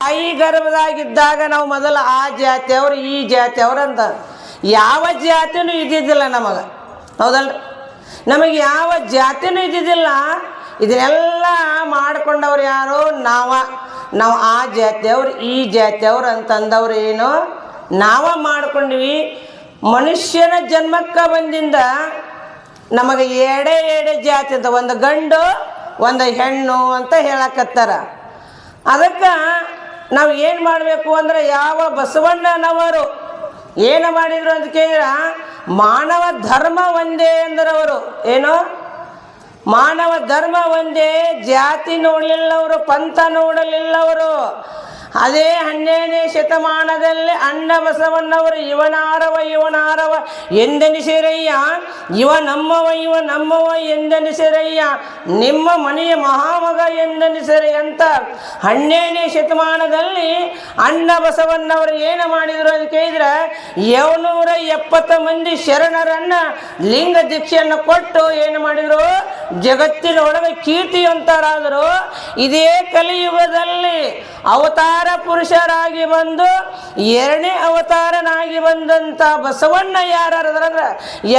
ತಾಯಿ ಗರ್ಭದಾಗಿದ್ದಾಗ ನಾವು ಮೊದಲು ಆ ಜಾತಿಯವ್ರು ಈ ಜಾತಿಯವ್ರು ಅಂತ ಯಾವ ಜಾತಿನೂ ಇದ್ದಿದ್ದಿಲ್ಲ ನಮಗೆ, ಹೌದಲ್ರಿ? ನಮಗೆ ಯಾವ ಜಾತಿನೂ ಇದ್ದಿದ್ದಿಲ್ಲ. ಇದನ್ನೆಲ್ಲ ಮಾಡ್ಕೊಂಡವ್ರು ಯಾರು? ನಾವು ಆ ಜಾತಿಯವ್ರು ಈ ಜಾತಿಯವ್ರು ಅಂತಂದವ್ರು ಏನು ನಾವ ಮಾಡ್ಕೊಂಡ್ವಿ. ಮನುಷ್ಯನ ಜನ್ಮಕ್ಕೆ ಬಂದಿಂದ ನಮಗೆ ಎಡೆ ಜಾತಿ ಅಂತ, ಒಂದು ಗಂಡು ಒಂದು ಹೆಣ್ಣು ಅಂತ ಹೇಳಕತ್ತಾರ. ಅದಕ್ಕೆ ನಾವು ಏನು ಮಾಡಬೇಕು ಅಂದರೆ, ಯಾವ ಬಸವಣ್ಣನವರು ಏನು ಮಾಡಿದರು ಅಂತ ಕೇಳಿದ್ರೆ, ಮಾನವ ಧರ್ಮ ಒಂದೇ ಅಂದ್ರವರು. ಏನು? ಮಾನವ ಧರ್ಮ ಒಂದೇ, ಜಾತಿ ನೋಡಲಿಲ್ಲವರು, ಪಂಥ ನೋಡಲಿಲ್ಲವರು. ಅದೇ 12ನೇ ಶತಮಾನದಲ್ಲಿ ಅಣ್ಣ ಬಸವಣ್ಣವರು ಇವನಾರವ ಎಂದೆನಿಸಿರಯ್ಯ, ಇವ ನಮ್ಮವ ಎಂದೆನಿಸಿರಯ್ಯ, ನಿಮ್ಮ ಮನೆಯ ಮಹಾಮಗ ಎಂದೆನಿಸಿರಯ್ಯ ಅಂತ 12ನೇ ಶತಮಾನದಲ್ಲಿ ಅಣ್ಣ ಬಸವಣ್ಣವರು ಏನು ಮಾಡಿದರು ಅಂತ ಕೇಳಿದ್ರೆ, 770 ಮಂದಿ ಶರಣರನ್ನ ಲಿಂಗ ದೀಕ್ಷೆಯನ್ನು ಕೊಟ್ಟು ಏನು ಮಾಡಿದರು? ಜಗತ್ತಿನೊಳಗೆ ಕೀರ್ತಿಯಂತರಾದರು. ಇದೇ ಕಲಿಯುಗದಲ್ಲಿ ಅವತಾರ ಪುರುಷರಾಗಿ ಬಂದು 2ನೇ ಅವತಾರನಾಗಿ ಬಂದಂಥ ಬಸವಣ್ಣ ಯಾರಂದ್ರೆ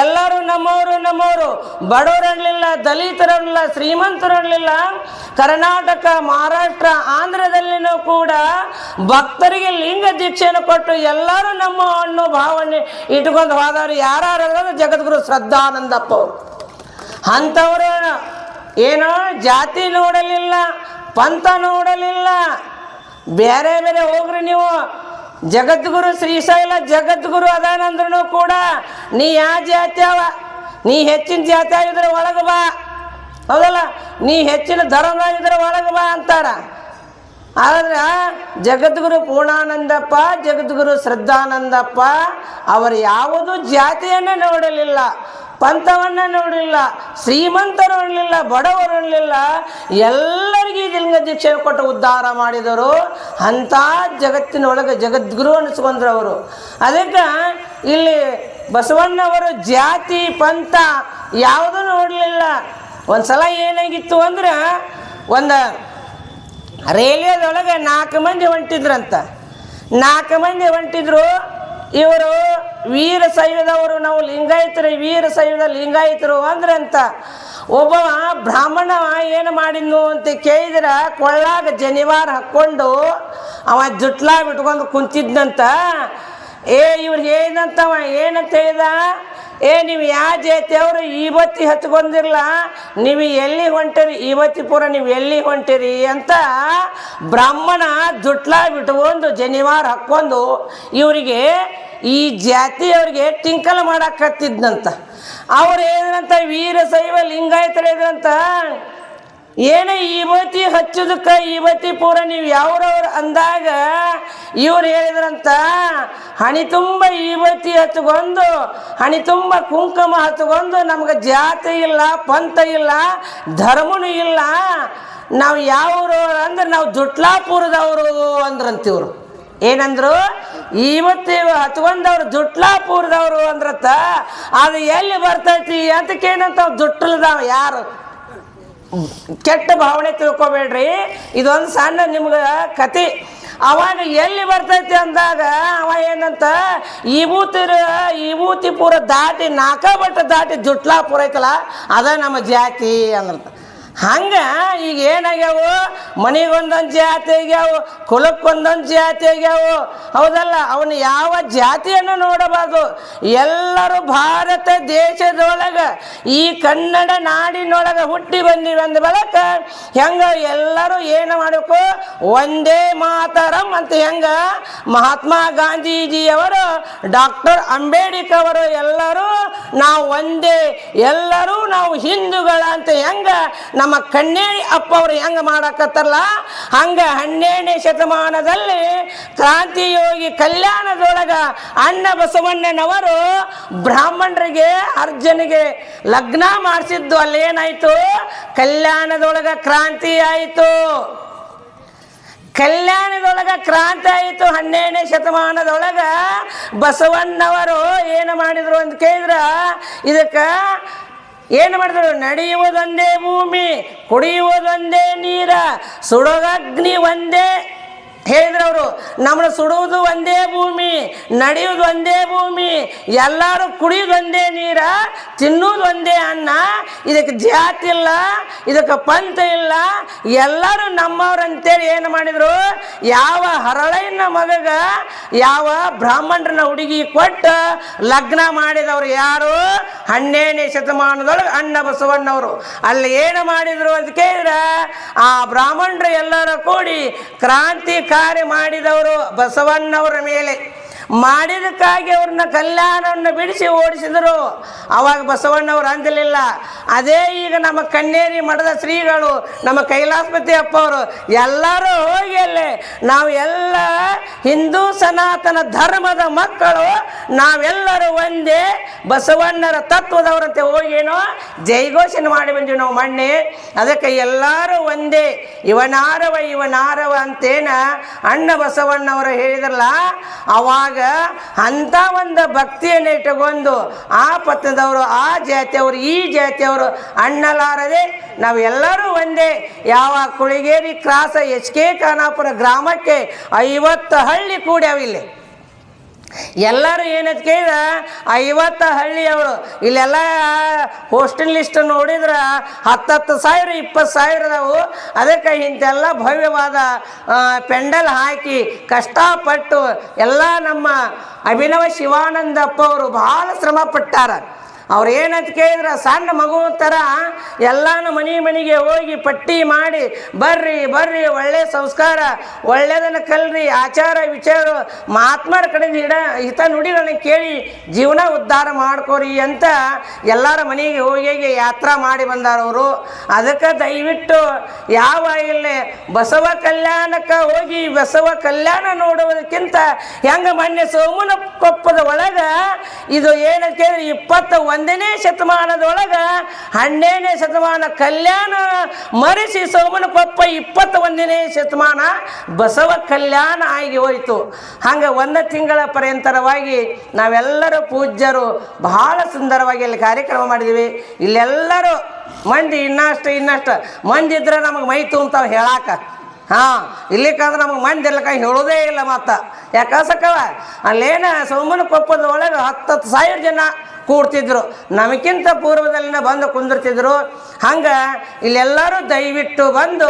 ಎಲ್ಲರೂ ನಮ್ಮವರು. ಬಡವರನ್ನಲಿಲ್ಲ, ದಲಿತರನ್ನಲಿಲ್ಲ, ಶ್ರೀಮಂತರನ್ನಲಿಲ್ಲ. ಕರ್ನಾಟಕ, ಮಹಾರಾಷ್ಟ್ರ, ಆಂಧ್ರದಲ್ಲಿನೂ ಕೂಡ ಭಕ್ತರಿಗೆ ಲಿಂಗ ದೀಕ್ಷೆಯನ್ನು ಕೊಟ್ಟು ಎಲ್ಲರೂ ನಮ್ಮ ಅನ್ನೋ ಭಾವನೆ ಇಟ್ಕೊಂಡು ಹೋದವರು ಯಾರಂದ್ರೆ ಜಗದ್ಗುರು ಶ್ರದ್ಧಾನಂದಪ್ಪ ಅವರು. ಅಂಥವರು ಏನೋ ಜಾತಿ ನೋಡಲಿಲ್ಲ, ಪಂಥ ನೋಡಲಿಲ್ಲ. ಬೇರೆ ಬೇರೆ ಹೋಗ್ರಿ ನೀವು, ಜಗದ್ಗುರು ಶ್ರೀಶೈಲ ಜಗದ್ಗುರು ಅದಾನಂದ್ರೂ ಕೂಡ ನೀ ಯಾವ ಜಾತಿ ಅವ, ನೀ ಹೆಚ್ಚಿನ ಜಾತಿ ಆಗಿದ್ರೆ ಒಳಗೆ ಬಾ, ಹೌದಲ್ಲ? ನೀ ಹೆಚ್ಚಿನ ಧರ್ಮದಾಗಿದ್ರೆ ಒಳಗೆ ಬಾ ಅಂತಾರ. ಆದರೆ ಜಗದ್ಗುರು ಪೂರ್ಣಾನಂದಪ್ಪ, ಜಗದ್ಗುರು ಶ್ರದ್ಧಾನಂದಪ್ಪ ಅವರು ಯಾವುದೂ ಜಾತಿಯನ್ನೇ ನೋಡಲಿಲ್ಲ, ಪಂಥವನ್ನು ನೋಡಲಿಲ್ಲ, ಶ್ರೀಮಂತರು ಅನ್ನಲಿಲ್ಲ, ಬಡವರು ಅನ್ನಲಿಲ್ಲ. ಎಲ್ಲರಿಗೂ ಲಿಂಗ ದೀಕ್ಷೆ ಕೊಟ್ಟು ಉದ್ಧಾರ ಮಾಡಿದರು. ಅಂಥ ಜಗತ್ತಿನೊಳಗೆ ಜಗದ್ಗುರು ಅನಿಸ್ಕೊಂಡ್ರು ಅವರು. ಅದಕ್ಕೆ ಇಲ್ಲಿ ಬಸವಣ್ಣವರು ಜಾತಿ ಪಂಥ ಯಾವುದೂ ನೋಡಲಿಲ್ಲ. ಒಂದು ಸಲ ಏನಾಗಿತ್ತು ಅಂದ್ರೆ, ಒಂದು ರೈಲ್ವೆದೊಳಗೆ 4 ಮಂದಿ ಹೊಂಟಿದ್ರಂತ. 4 ಮಂದಿ ಹೊಂಟಿದ್ರು. ಇವರು ವೀರ ಶೈವದವರು, ನಾವು ಲಿಂಗಾಯತರು, ವೀರ ಶೈವದ ಲಿಂಗಾಯತರು ಅಂದ್ರಂತ. ಒಬ್ಬ ಬ್ರಾಹ್ಮಣ ಏನು ಮಾಡಿದ್ನು ಅಂತ ಕೇಳಿದ್ರೆ, ಕೊಳ್ಳಾಗ ಜನಿವಾರ ಹಾಕ್ಕೊಂಡು ಅವ ಜುಟ್ಲಾ ಬಿಟ್ಕೊಂಡು ಕುಂತಿದ್ನಂತ. ಇವ್ರಿಗೆ ಏನಂತವ ಏನಂತ ಹೇಳ್ದ, ನೀವು ಯಾವ ಜಾತಿಯವರು ಇವತ್ತಿ ಹಚ್ಕೊಂಡಿರಲ್ಲ, ನೀವು ಎಲ್ಲಿ ಹೊಂಟಿರಿ, ಇವತ್ತಿಪುರ ನೀವು ಎಲ್ಲಿ ಹೊಂಟಿರಿ ಅಂತ ಬ್ರಾಹ್ಮಣ ಜುಟ್ಲಾ ಬಿಟ್ಕೊಂಡು ಜನಿವಾರ ಹಾಕ್ಕೊಂಡು ಇವರಿಗೆ ಈ ಜಾತಿಯವ್ರಿಗೆ ಟಿಂಕಲ್ ಮಾಡಾಕತ್ತಿದ್ನಂತ. ಅವ್ರು ಏನಂತ, ವೀರಶೈವ ಲಿಂಗಾಯತರು ಇದ್ರಂತ, ಏನೇ ಇವತ್ತಿ ಹಚ್ಚೋದಕ್ಕೆ ಇವತ್ತಿ ಪೂರ ನೀವು ಯಾವ್ರವ್ರು ಅಂದಾಗ ಇವ್ರು ಹೇಳಿದ್ರಂತ, ಹಣಿ ತುಂಬ ಇವತ್ತಿ ಹಚ್ಕೊಂಡು, ಹಣಿ ತುಂಬ ಕುಂಕುಮ ಹಚ್ಕೊಂಡು, ನಮ್ಗೆ ಜಾತಿ ಇಲ್ಲ, ಪಂಥ ಇಲ್ಲ, ಧರ್ಮನೂ ಇಲ್ಲ, ನಾವು ಯಾವ್ರು ಅಂದ್ರೆ ನಾವು ಜುಟ್ಲಾಪುರದವರು ಅಂದ್ರಂತಿವ್ರು. ಏನಂದ್ರು? ಇವತ್ತು ಹಚ್ಕೊಂಡವ್ರು ಜುಟ್ಲಾಪುರದವರು ಅಂದ್ರತ್ತ. ಅದು ಎಲ್ಲಿ ಬರ್ತೈತಿ ಅಂತಕ್ಕೇನಂತ ಜುಟ್ಲದಾವ ಯಾರು ಕೆಟ್ಟ ಭಾವನೆ ತಿಳ್ಕೊಬೇಡ್ರಿ. ಇದೊಂದು ಸಣ್ಣ ನಿಮ್ಗೆ ಕತೆ. ಅವಾಗ ಎಲ್ಲಿ ಬರ್ತೈತಿ ಅಂದಾಗ ಅವ ಏನಂತ, ವಿಭೂತಿಪುರ ದಾಟಿ 4 ಬಟ್ಟ ದಾಟಿ ಜುಟ್ಲಾಪುರ ಐತಲ್ಲ, ಅದ ನಮ್ಮ ಜಾತಿ ಅಂದ್ರಂತ. ಹಂಗೆ ಈಗ ಏನಾಗ್ಯಾವು, ಮನೆಗೊಂದೊಂದು ಜಾತಿ ಆಗ್ಯಾವು, ಕುಲಕ್ಕೊಂದೊಂದು ಜಾತಿ ಆಗ್ಯಾವು, ಹೌದಲ್ಲ? ಅವನು ಯಾವ ಜಾತಿಯನ್ನು ನೋಡಬಾರ್ದು. ಎಲ್ಲರೂ ಭಾರತ ದೇಶದೊಳಗೆ ಈ ಕನ್ನಡ ನಾಡಿನೊಳಗೆ ಹುಟ್ಟಿ ಬಂದಿವಿ ಅಂದ ಬಳಕ ಹೆಂಗ ಎಲ್ಲರೂ ಏನು ಮಾಡಬೇಕು, ಒಂದೇ ಮಾತರಂ ಅಂತ ಹೆಂಗ ಮಹಾತ್ಮ ಗಾಂಧೀಜಿಯವರು, ಡಾಕ್ಟರ್ ಅಂಬೇಡ್ಕರ್ ಅವರು ಎಲ್ಲರೂ ನಾವು ಒಂದೇ, ಎಲ್ಲರೂ ನಾವು ಹಿಂದೂಗಳ ಅಂತ ಹೆಂಗ ನಮ್ಮ ಕಣ್ಣೇಳಿ ಅಪ್ಪ ಅವರು ಹೆಂಗ ಮಾಡಕತ್ತಾರಲ್ಲ, ಹಂಗ 12ನೇ ಶತಮಾನದಲ್ಲಿ ಕ್ರಾಂತಿಯೋಗಿ ಕಲ್ಯಾಣದೊಳಗ ಅಣ್ಣ ಬಸವಣ್ಣನವರು ಬ್ರಾಹ್ಮಣರಿಗೆ ಅರ್ಜುನಿಗೆ ಲಗ್ನ ಮಾಡಿಸಿದ್ದು ಅಲ್ಲೇನಾಯ್ತು, ಕಲ್ಯಾಣದೊಳಗ ಕ್ರಾಂತಿ ಆಯಿತು. ಕಲ್ಯಾಣದೊಳಗ ಕ್ರಾಂತಿ ಆಯಿತು. 12ನೇ ಶತಮಾನದೊಳಗ ಬಸವಣ್ಣವರು ಏನು ಮಾಡಿದ್ರು ಅಂತ ಕೇಳಿದ್ರ, ಇದಕ್ಕೆ ಏನು ಮಾಡಿದ್ರು, ನಡೆಯುವುದೊಂದೇ ಭೂಮಿ, ಕುಡಿಯುವುದೊಂದೇ ನೀರ, ಸುಡೋಗಗ್ನಿ ಒಂದೇ ಹೇಳಿದ್ರು ಅವರು. ನಮ್ಮನ್ನು ಸುಡುವುದು ಒಂದೇ ಭೂಮಿ, ನಡೆಯುವುದು ಒಂದೇ ಭೂಮಿ, ಎಲ್ಲರೂ ಕುಡಿಯೋದು ಒಂದೇ ನೀರ, ತಿನ್ನುವುದು ಒಂದೇ ಅನ್ನ, ಇದಕ್ಕೆ ಜಾತಿ ಇಲ್ಲ, ಇದಕ್ಕೆ ಪಂಥ ಇಲ್ಲ, ಎಲ್ಲರೂ ನಮ್ಮವ್ರು ಅಂತೇಳಿ ಏನು ಮಾಡಿದರು, ಯಾವ ಹರಳಯ್ಯನ ಮಗಗ ಯಾವ ಬ್ರಾಹ್ಮಣರನ್ನ ಹುಡುಗಿ ಕೊಟ್ಟು ಲಗ್ನ ಮಾಡಿದವರು ಯಾರು, 12ನೇ ಶತಮಾನದೊಳಗೆ ಅಣ್ಣ ಬಸವಣ್ಣವರು. ಅಲ್ಲಿ ಏನು ಮಾಡಿದರು ಅಂತ ಕೇಳಿದ್ರೆ, ಆ ಬ್ರಾಹ್ಮಣರು ಎಲ್ಲರೂ ಕೂಡಿ ಕ್ರಾಂತಿಕಾರಿ ಮಾಡಿದವರು ಬಸವಣ್ಣವರ ಮೇಲೆ. ಮಾಡಿದಕ್ಕಾಗಿ ಅವ್ರನ್ನ ಕಲ್ಯಾಣವನ್ನು ಬಿಡಿಸಿ ಓಡಿಸಿದರು. ಅವಾಗ ಬಸವಣ್ಣವ್ರು ಅಂದಲಿಲ್ಲ. ಅದೇ ಈಗ ನಮ್ಮ ಕನ್ನೇರಿ ಮಠದ ಶ್ರೀಗಳು, ನಮ್ಮ ಕೈಲಾಸಪತಿ ಅಪ್ಪ ಅವರು ಎಲ್ಲರೂ ಹೋಗಿ ಅಲ್ಲೇ ನಾವು ಎಲ್ಲ ಹಿಂದೂ ಸನಾತನ ಧರ್ಮದ ಮಕ್ಕಳು, ನಾವೆಲ್ಲರೂ ಒಂದೇ ಬಸವಣ್ಣರ ತತ್ವದವರಂತೆ ಹೋಗೇನೋ ಜೈಘೋಷಣೆ ಮಾಡಿ ಬಂದೀವಿ ನಾವು ಮೊನ್ನೆ. ಅದಕ್ಕೆ ಎಲ್ಲರೂ ಒಂದೇ, ಇವನಾರವ ಅಂತೇನ ಅಣ್ಣ ಬಸವಣ್ಣವರು ಹೇಳಿದ್ರಲ್ಲ, ಅವಾಗ ಅಂತ ಒಂದು ಭಕ್ತಿಯನ್ನು ಇಟ್ಟುಕೊಂಡು ಆ ಪಥದವರು, ಆ ಜಾತಿಯವರು, ಈ ಜಾತಿಯವರು ಅನ್ನಲಾರದೆ ನಾವೆಲ್ಲರೂ ಒಂದೇ. ಯಾವ ಕುಳಿಗೇರಿ ಕ್ರಾಸ HK ಖಾನಾಪುರ ಗ್ರಾಮಕ್ಕೆ 50 ಹಳ್ಳಿ ಕೂಡ್ಯಾವಿಲ್ಲಿ. ಎಲ್ಲರೂ ಏನಂತ ಕೇಳಿದ್ರೆ 50 ಹಳ್ಳಿಯವರು. ಇಲ್ಲೆಲ್ಲ ಹೋಸ್ಟೆಲ್ ಲಿಸ್ಟ್ ನೋಡಿದ್ರೆ 10,000 20,000 ಅದಾವು. ಅದಕ್ಕೆ ಇಂತೆಲ್ಲ ಭವ್ಯವಾದ ಪೆಂಡಲ್ ಹಾಕಿ ಕಷ್ಟಪಟ್ಟು ಎಲ್ಲ ನಮ್ಮ ಅಭಿನವ ಶಿವಾನಂದಪ್ಪ ಅವರು ಭಾಳ ಶ್ರಮ ಪಟ್ಟಾರ. ಅವ್ರು ಏನಂತ ಕೇಳಿದ್ರೆ, ಸಣ್ಣ ಮಗು ಥರ ಎಲ್ಲಾನು ಮನೆಗೆ ಹೋಗಿ ಪಟ್ಟಿ ಮಾಡಿ, ಬರ್ರಿ ಒಳ್ಳೆ ಸಂಸ್ಕಾರ, ಒಳ್ಳೆಯದನ್ನು ಕಲ್ರಿ, ಆಚಾರ ವಿಚಾರ ಮಹಾತ್ಮರ ಕಡೆಯಿಂದ ಹಿತ ನುಡಿಗಳನ್ನ ಕೇಳಿ ಜೀವನ ಉದ್ಧಾರ ಮಾಡ್ಕೋರಿ ಅಂತ ಎಲ್ಲರ ಮನೆಗೆ ಹೋಗಿ ಯಾತ್ರಾ ಮಾಡಿ ಬಂದಾರವರು. ಅದಕ್ಕೆ ದಯವಿಟ್ಟು ಯಾವ ಇಲ್ಲಿ ಬಸವ ಕಲ್ಯಾಣಕ್ಕೆ ಹೋಗಿ ಬಸವ ಕಲ್ಯಾಣ ನೋಡುವುದಕ್ಕಿಂತ ಹೆಂಗೆ ಮೊನ್ನೆ ಸೋಮನ ಕೊಪ್ಪದ ಒಳಗೆ ಇದು ಏನಂತ ಕೇಳಿದ್ರೆ 21ನೇ ಶತಮಾನದೊಳಗೆ 12ನೇ ಶತಮಾನ ಕಲ್ಯಾಣ ಮರೆಸಿ ಸೋಮನಕೊಪ್ಪ 21ನೇ ಶತಮಾನ ಬಸವ ಕಲ್ಯಾಣ ಆಗಿ ಹೋಯಿತು. ಹಂಗೆ 1 ತಿಂಗಳ ಪರ್ಯಂತರವಾಗಿ ನಾವೆಲ್ಲರೂ ಪೂಜ್ಯರು ಬಹಳ ಸುಂದರವಾಗಿ ಇಲ್ಲಿ ಕಾರ್ಯಕ್ರಮ ಮಾಡಿದ್ದೀವಿ. ಇಲ್ಲೆಲ್ಲರೂ ಮಂದಿ ಇನ್ನಷ್ಟು ಮಂದಿ ಇದ್ರೆ ನಮಗೆ ಮೈ ತುಂಬ್ತಾವೆ ಹೇಳಾಕ. ಇಲ್ಲಿಕ್ಕಂದ್ರೆ ನಮಗೆ ಮಂದಿ ಇರ್ಲಕ್ಕ ಹೇಳೋದೇ ಇಲ್ಲ. ಮತ್ತು ಯಾಕಸಕ್ಕವ ಅಲ್ಲೇನ ಸೋಮನಕೊಪ್ಪದ ಒಳಗೆ 10,000 ಜನ ಕೂಡ್ತಿದ್ರು, ನಮಗಿಂತ ಪೂರ್ವದಲ್ಲಿನ ಬಂದು ಕುಂದಿರ್ತಿದ್ರು. ಹಂಗೆ ಇಲ್ಲೆಲ್ಲರೂ ದಯವಿಟ್ಟು ಬಂದು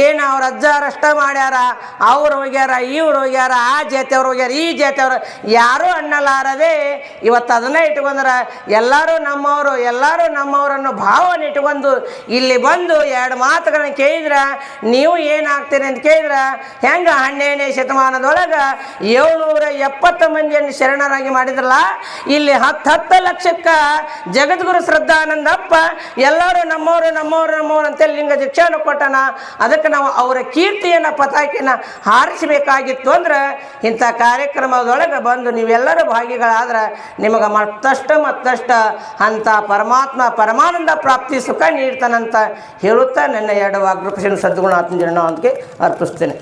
ಏನು ಅವ್ರ ಅಜ್ಜಾರಷ್ಟ ಮಾಡ್ಯಾರ, ಅವ್ರು ಹೋಗ್ಯಾರ, ಇವ್ರು ಹೋಗ್ಯಾರ, ಆ ಜಾತಿಯವ್ರು ಹೋಗ್ಯಾರ, ಈ ಜಾತಿಯವರು ಯಾರೂ ಅನ್ನಲಾರದೆ ಇವತ್ತು ಅದನ್ನೇ ಇಟ್ಕೊಂಡ್ರೆ ಎಲ್ಲರೂ ನಮ್ಮವರನ್ನು ಭಾವನೆ ಇಟ್ಕೊಂಡು ಇಲ್ಲಿ ಬಂದು 2 ಮಾತುಗಳನ್ನ ಕೇಳಿದ್ರೆ, ನೀವು ಏನಾಗ್ತೀರಿ ಅಂತ ಕೇಳಿದ್ರೆ, ಹೆಂಗೆ 12ನೇ ಶತಮಾನದೊಳಗೆ 770 ಮಂದಿಯನ್ನು ಶರಣರಾಗಿ ಮಾಡಿದ್ರಲ್ಲ, ಇಲ್ಲಿ 10 ಲಕ್ಷಕ್ಕೆ ಜಗದ್ಗುರು ಶ್ರದ್ಧಾನಂದಪ್ಪ ಎಲ್ಲರೂ ನಮ್ಮವರು ಅಂತೇಳಿ ಲಿಂಗ ದೀಕ್ಷಾನ ಕೊಟ್ಟನ. ಅದಕ್ಕೆ ನಾವು ಅವರ ಕೀರ್ತಿಯನ್ನು ಪತಾಕಿನ ಹಾರಿಸಬೇಕಾಗಿತ್ತು. ಅಂದ್ರೆ ಇಂಥ ಕಾರ್ಯಕ್ರಮದೊಳಗೆ ಬಂದು ನೀವೆಲ್ಲರೂ ಭಾಗಿಗಳಾದ್ರೆ ನಿಮಗೆ ಮತ್ತಷ್ಟು ಅಂತ ಪರಮಾನಂದ ಪ್ರಾಪ್ತಿ ಸುಖ ನೀಡ್ತಾನಂತ ಹೇಳುತ್ತಾ ನನ್ನ 2 ವಾಗ್ರೂಪಶನ ಸದ್ಗುಣ ಆತ್ಮಜನ ಅದಕ್ಕೆ ಅರ್ಪಿಸ್ತೇನೆ.